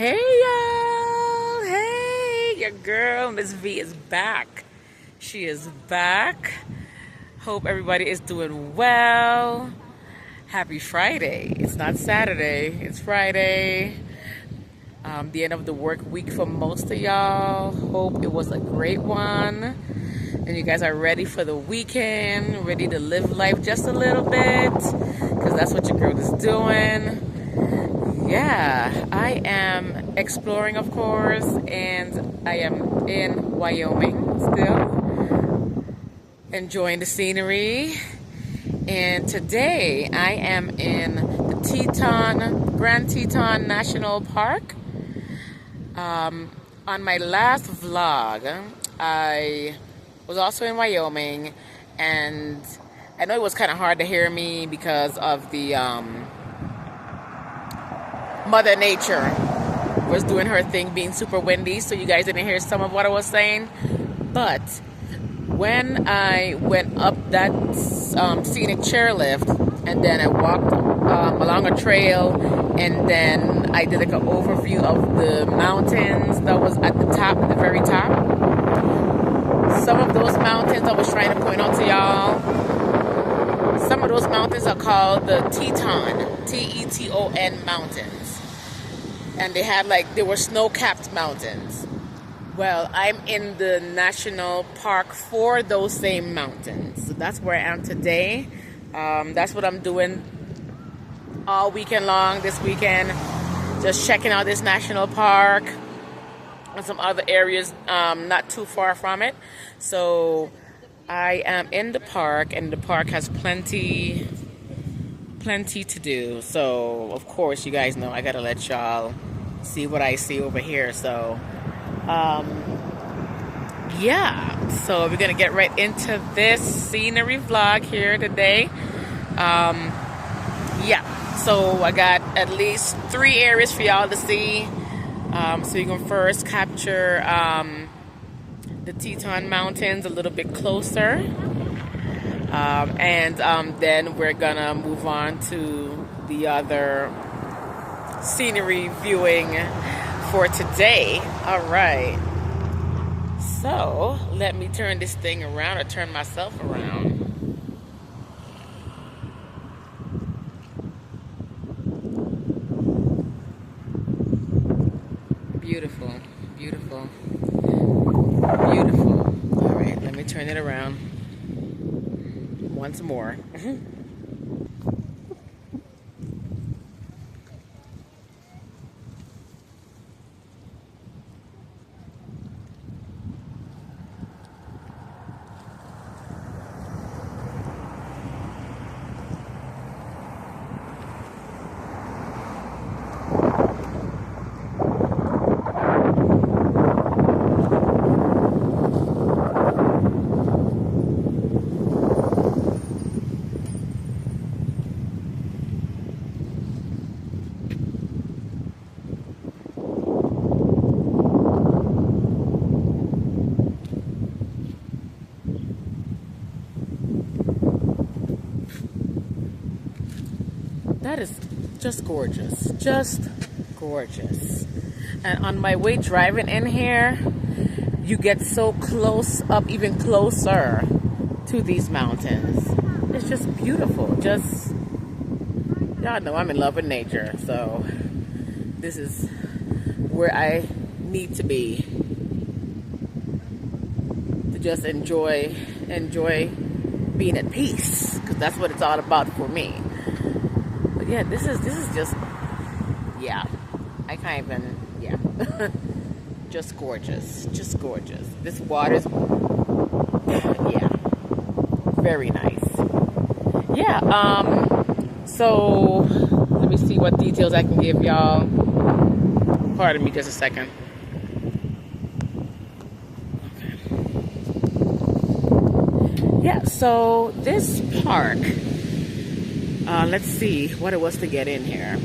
Hey y'all! Hey, your girl Miss V is back. She is back. Hope everybody is doing well. Happy Friday. It's not Saturday, it's Friday. The end of the work week for most of y'all. Hope it was a great one. And you guys are ready for the weekend, ready to live life just a little bit, because that's what your girl is doing. Yeah, I am exploring, of course, and I am in Wyoming still, enjoying the scenery. And today I am in the Grand Teton National Park. On my last vlog, I was also in Wyoming, and I know it was kind of hard to hear me because of the Mother Nature was doing her thing, being super windy, so you guys didn't hear some of what I was saying. But when I went up that scenic chairlift, and then I walked along a trail, and then I did like an overview of the mountains that was at the top, at the very top. Some of those mountains I was trying to point out to y'all. Some of those mountains are called the Teton, T-E-T-O-N mountains. And they were snow-capped mountains. Well, I'm in the national park for those same mountains. So that's where I am today. That's what I'm doing all weekend long this weekend. Just checking out this national park and some other areas not too far from it. So I am in the park, and the park has plenty to do. So of course, you guys know I gotta let y'all see what I see over here. So yeah, so we're gonna get right into this scenery vlog here today. Yeah, so I got at least 3 areas for y'all to see. So you can first capture the Teton Mountains a little bit closer, and then we're gonna move on to the other scenery viewing for today. All right, so let me turn this thing around, or turn myself around. Beautiful, beautiful, beautiful. All right, let me turn it around once more. That is just gorgeous, just gorgeous. And on my way driving in here, you get so close up, even closer to these mountains. It's just beautiful. Just, y'all know I'm in love with nature, so this is where I need to be to just enjoy being at peace, because that's what it's all about for me. But yeah, this is just, yeah, I can't even, yeah. Just gorgeous, just gorgeous. This water's, yeah, very nice. Yeah, so let me see what details I can give y'all. Pardon me just a second. Okay. Yeah, so this park, let's see what it was to get in here.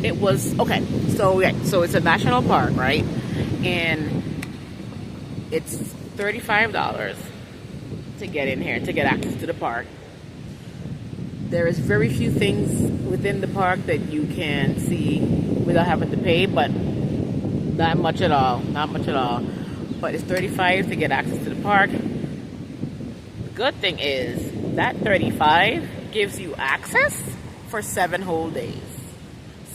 It was, okay, so yeah, so it's a national park, right? And it's $35 to get in here, to get access to the park. There is very few things within the park that you can see without having to pay, but Not much at all. Not much at all. But it's $35 to get access to the park. The good thing is that $35 gives you access for 7 whole days.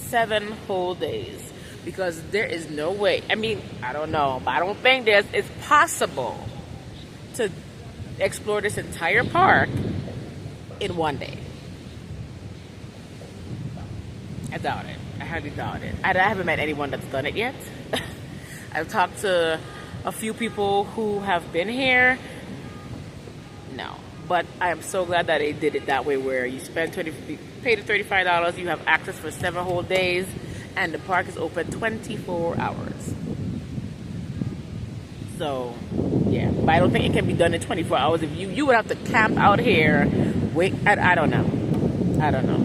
7 whole days. Because there is no way. I mean, I don't know, but I don't think it's possible to explore this entire park in 1 day. I doubt it. I highly doubt it. I haven't met anyone that's done it yet. I've talked to a few people who have been here. No. But I am so glad that they did it that way, where you pay the $35, you have access for 7 whole days, and the park is open 24 hours. So, yeah. But I don't think it can be done in 24 hours. If you would have to camp out here, wait, I don't know. I don't know.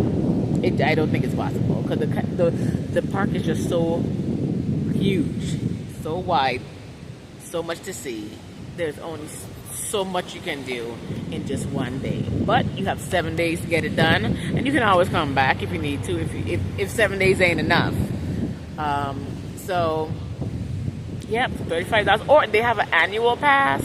I don't think it's possible, because the park is just so huge, so wide, so much to see. There's only so much you can do in just 1 day, but you have 7 days to get it done, and you can always come back if you need to, if 7 days ain't enough. So yep, $35, or they have an annual pass,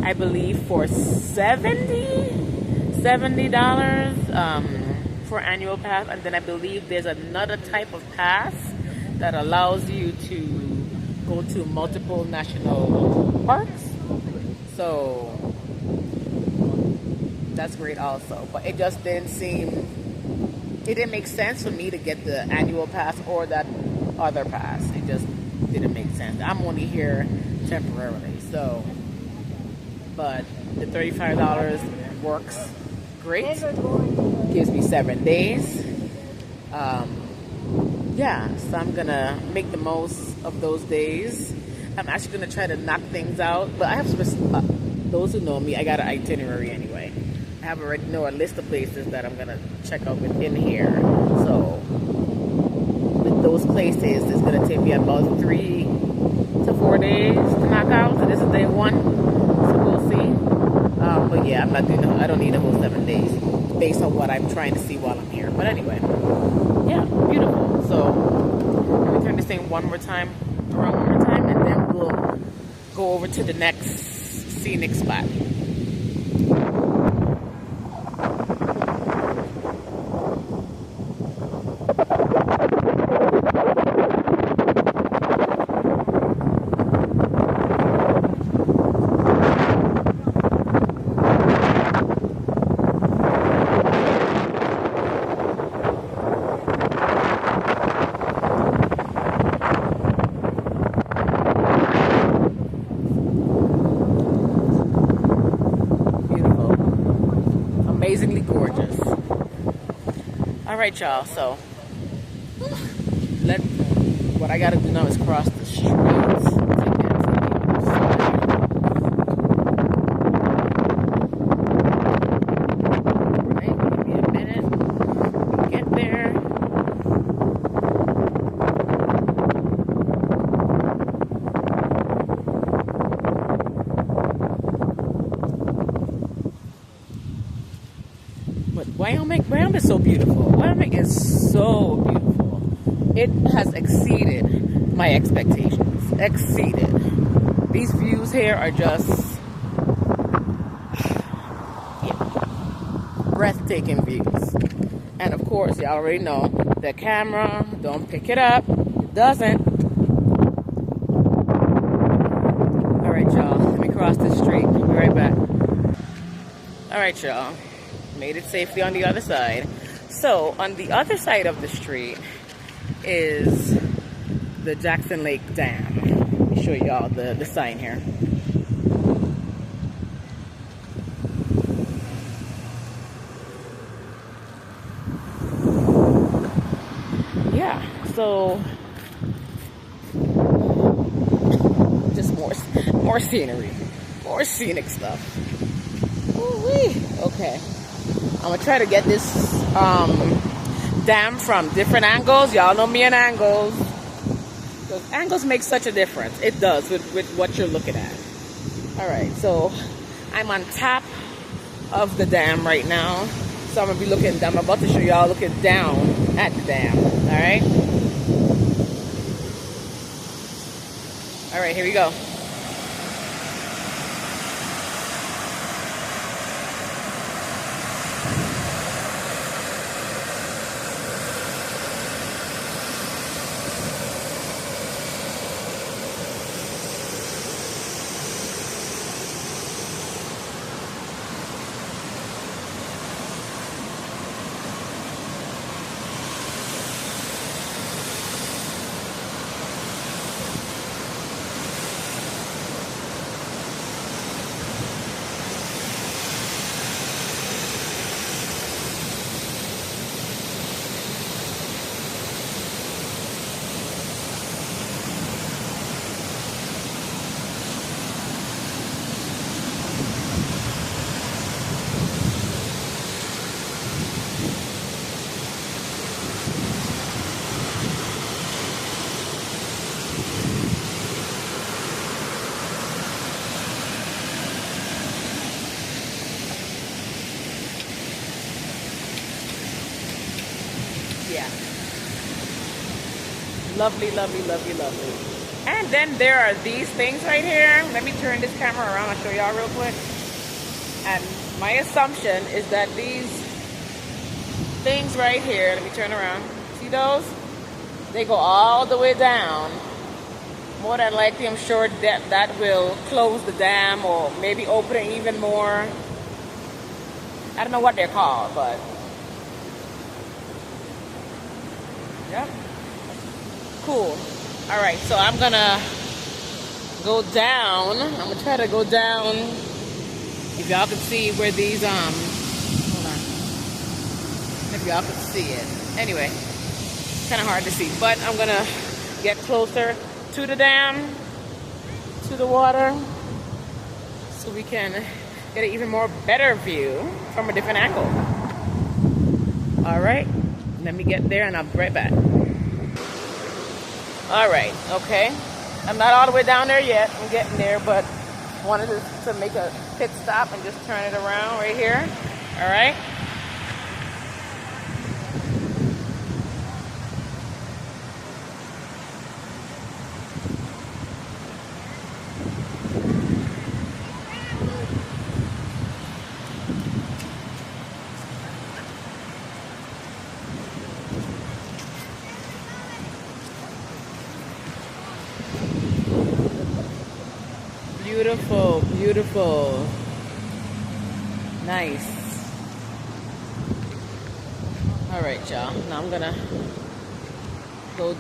I believe, for $70 for annual pass. And then I believe there's another type of pass that allows you to go to multiple national parks. So that's great also. But it just didn't make sense for me to get the annual pass or that other pass. It just didn't make sense. I'm only here temporarily, so, but the $35 works great. Gives me 7 days. Yeah, so I'm gonna make the most of those days. I'm actually gonna try to knock things out, but I have those who know me, I got an itinerary anyway. I have already know a list of places that I'm gonna check out within here. So with those places, it's gonna take me about 3 to 4 days to knock out. So this is day 1, so we'll see. But yeah, I don't need a whole 7 days based on what I'm trying to see while I'm here. But anyway, yeah, beautiful. So let me turn this thing around one more time, and then we'll go over to the next scenic spot. Amazingly gorgeous. All right, y'all. So, what I gotta do now is cross the street. Right, give me a minute. Get there. But Wyoming is so beautiful. Wyoming is so beautiful. It has exceeded my expectations. Exceeded. These views here are just, yeah, breathtaking views. And of course, you already know, the camera, don't pick it up. It doesn't. All right, y'all. Let me cross this street. I'll be right back. All right, y'all. Made it safely on the other side. So on the other side of the street is the Jackson Lake Dam. Let me show y'all the sign here. Yeah, so just more scenery, more scenic stuff. Ooh-wee. Okay. I'm gonna try to get this dam from different angles. Y'all know me and angles. Those angles make such a difference. It does with what you're looking at. All right, so I'm on top of the dam right now. So I'm gonna be looking down. I'm about to show y'all looking down at the dam. All right. All right, here we go. Yeah. Lovely, lovely, lovely, lovely. And then there are these things right here. Let me turn this camera around and show y'all real quick. And my assumption is that these things right here, let me turn around. See those? They go all the way down. More than likely, I'm sure that will close the dam or maybe open it even more. I don't know what they're called, but yep. Cool. All right, so I'm gonna go down. I'm gonna try to go down. If y'all can see where these hold on. If y'all can see it. Anyway, kind of hard to see, but I'm gonna get closer to the dam, to the water, so we can get an even more better view from a different angle. All right, let me get there and I'll be right back. All right, okay. I'm not all the way down there yet. I'm getting there, but I wanted to make a pit stop and just turn it around right here. All right. Beautiful, beautiful. Nice. All right, y'all. Now I'm gonna go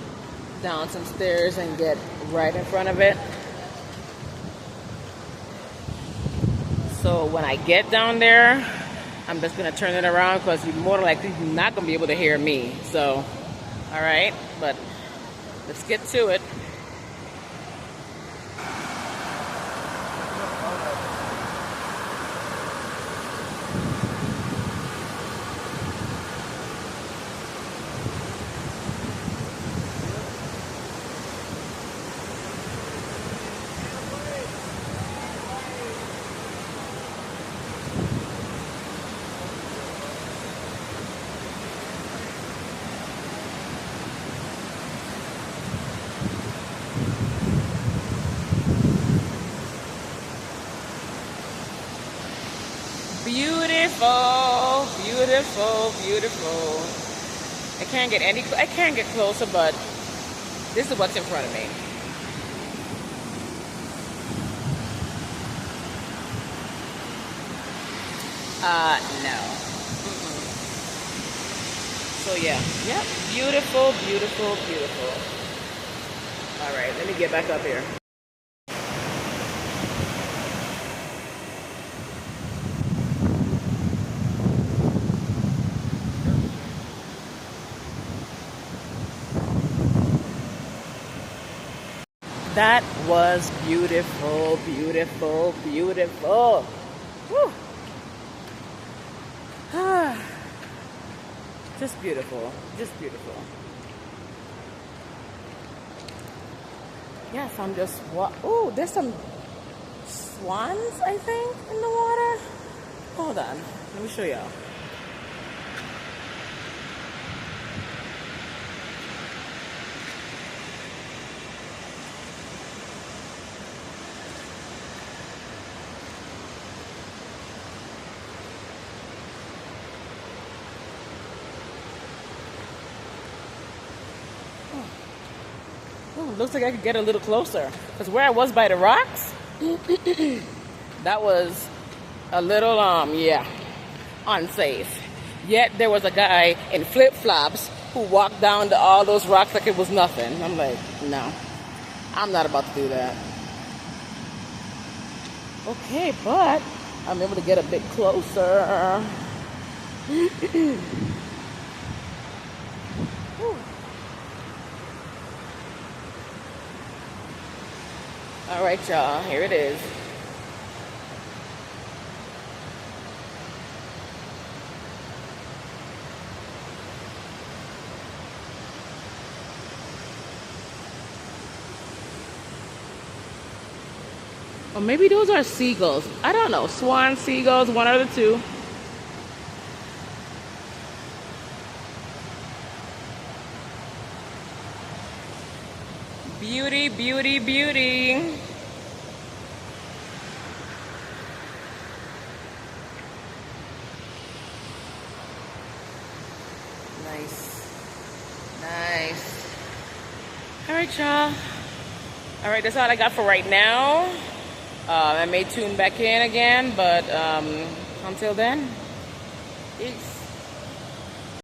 down some stairs and get right in front of it. So when I get down there, I'm just gonna turn it around because you're more likely not gonna be able to hear me. So, all right, but let's get to it. Beautiful, beautiful, beautiful. I can't get closer, but this is what's in front of me. No. So yeah, yep, beautiful, beautiful, beautiful. All right, let me get back up here. That was beautiful, beautiful, beautiful. Woo. Just beautiful, just beautiful. Yes, I'm just, oh, there's some swans, I think, in the water. Hold on, let me show y'all. Oh, looks like I could get a little closer. Because where I was by the rocks, that was a little, yeah, unsafe. Yet there was a guy in flip-flops who walked down to all those rocks like it was nothing. I'm like, no, I'm not about to do that. Okay, but I'm able to get a bit closer. All right, y'all, here it is. Or maybe those are seagulls. I don't know. Swan, seagulls, one of the two. Beauty, beauty, beauty. Nice. Nice. All right, y'all. All right, that's all I got for right now. I may tune back in again, but until then, peace.